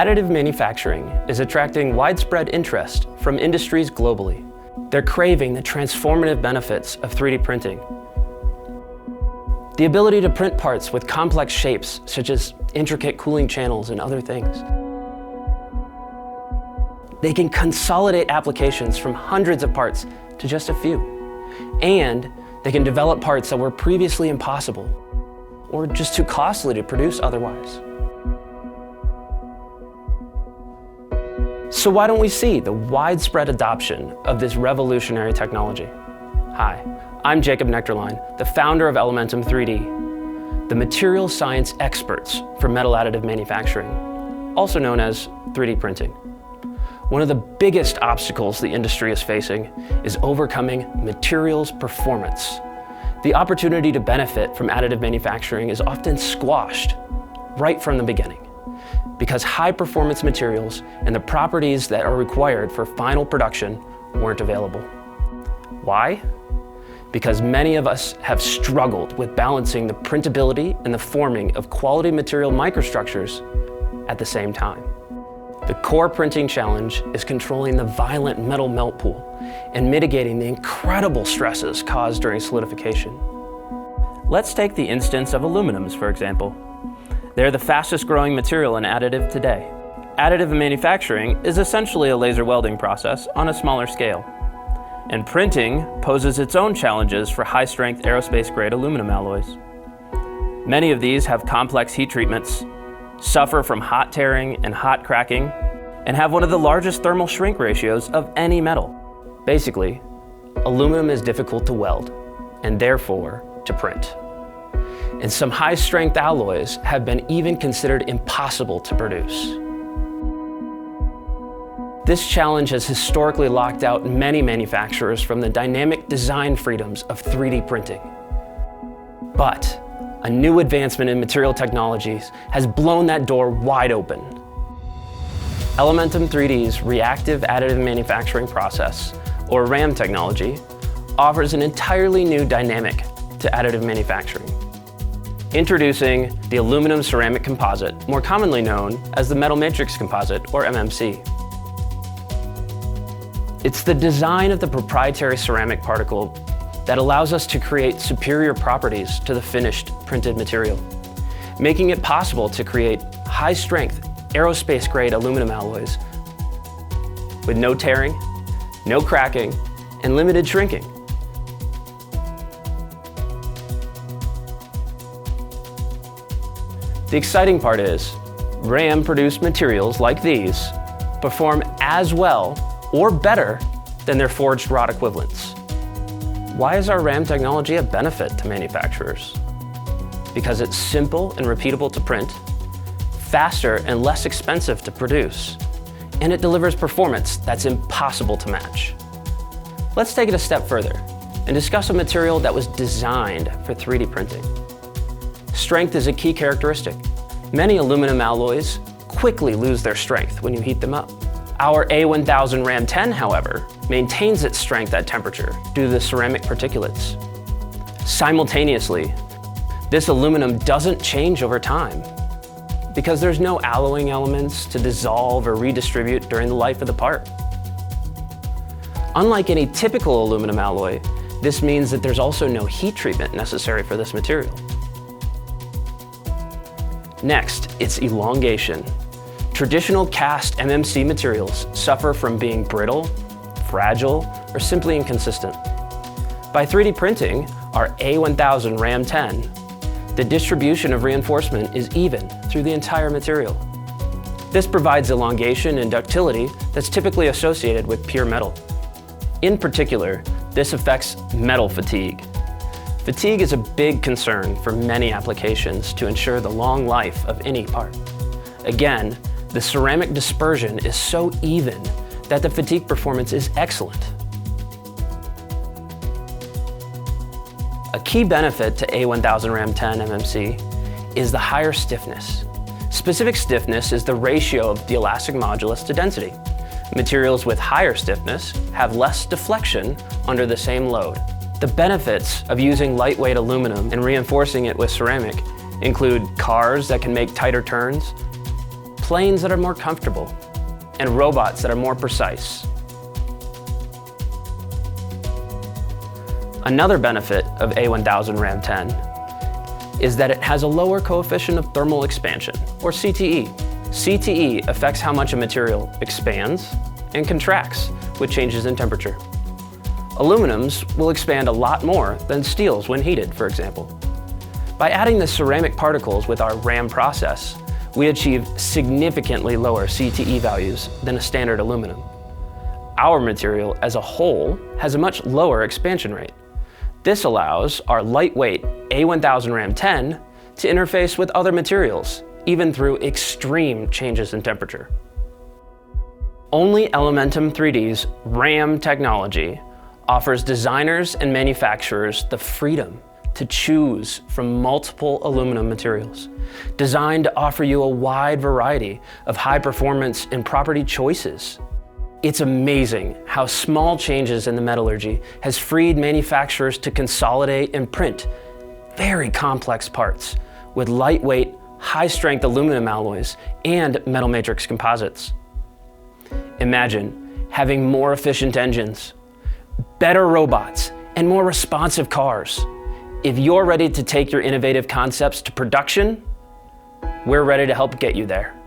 Additive manufacturing is attracting widespread interest from industries globally. They're craving the transformative benefits of 3D printing. The ability to print parts with complex shapes, such as intricate cooling channels and other things. They can consolidate applications from hundreds of parts to just a few. And they can develop parts that were previously impossible or just too costly to produce otherwise. So why don't we see the widespread adoption of this revolutionary technology? Hi, I'm Jacob Nectarline, the founder of Elementum 3D, the material science experts for metal additive manufacturing, also known as 3D printing. One of the biggest obstacles the industry is facing is overcoming materials performance. The opportunity to benefit from additive manufacturing is often squashed right from the beginning because high-performance materials and the properties that are required for final production weren't available. Why? Because many of us have struggled with balancing the printability and the forming of quality material microstructures at the same time. The core printing challenge is controlling the violent metal melt pool and mitigating the incredible stresses caused during solidification. Let's take the instance of aluminums, for example. They're the fastest growing material in additive today. Additive manufacturing is essentially a laser welding process on a smaller scale. And printing poses its own challenges for high-strength aerospace-grade aluminum alloys. Many of these have complex heat treatments, suffer from hot tearing and hot cracking, and have one of the largest thermal shrink ratios of any metal. Basically, aluminum is difficult to weld, and therefore to print. And some high-strength alloys have been even considered impossible to produce. This challenge has historically locked out many manufacturers from the dynamic design freedoms of 3D printing. But a new advancement in material technologies has blown that door wide open. Elementum 3D's reactive additive manufacturing process, or RAM technology, offers an entirely new dynamic to additive manufacturing. Introducing the aluminum ceramic composite, more commonly known as the metal matrix composite, or MMC. It's the design of the proprietary ceramic particle that allows us to create superior properties to the finished printed material, making it possible to create high-strength, aerospace-grade aluminum alloys with no tearing, no cracking, and limited shrinking. The exciting part is, RAM-produced materials like these perform as well or better than their forged rod equivalents. Why is our RAM technology a benefit to manufacturers? Because it's simple and repeatable to print, faster and less expensive to produce, and it delivers performance that's impossible to match. Let's take it a step further and discuss a material that was designed for 3D printing. Strength is a key characteristic. Many aluminum alloys quickly lose their strength when you heat them up. Our A1000 Ram 10, however, maintains its strength at temperature due to the ceramic particulates. Simultaneously, this aluminum doesn't change over time because there's no alloying elements to dissolve or redistribute during the life of the part. Unlike any typical aluminum alloy, this means that there's also no heat treatment necessary for this material. Next, it's elongation. Traditional cast MMC materials suffer from being brittle, fragile, or simply inconsistent. By 3D printing our A1000 Ram 10, the distribution of reinforcement is even through the entire material. This provides elongation and ductility that's typically associated with pure metal. In particular, this affects metal fatigue. Fatigue is a big concern for many applications to ensure the long life of any part. Again, the ceramic dispersion is so even that the fatigue performance is excellent. A key benefit to A1000 Ram 10 MMC is the higher stiffness. Specific stiffness is the ratio of the elastic modulus to density. Materials with higher stiffness have less deflection under the same load. The benefits of using lightweight aluminum and reinforcing it with ceramic include cars that can make tighter turns, planes that are more comfortable, and robots that are more precise. Another benefit of A1000 Ram 10 is that it has a lower coefficient of thermal expansion, or CTE. CTE affects how much a material expands and contracts with changes in temperature. Aluminums will expand a lot more than steels when heated, for example. By adding the ceramic particles with our RAM process, we achieve significantly lower CTE values than a standard aluminum. Our material as a whole has a much lower expansion rate. This allows our lightweight A1000 Ram 10 to interface with other materials, even through extreme changes in temperature. Only Elementum 3D's RAM technology offers designers and manufacturers the freedom to choose from multiple aluminum materials, designed to offer you a wide variety of high performance and property choices. It's amazing how small changes in the metallurgy has freed manufacturers to consolidate and print very complex parts with lightweight, high-strength aluminum alloys and metal matrix composites. Imagine having more efficient engines, better robots, and more responsive cars. If you're ready to take your innovative concepts to production, we're ready to help get you there.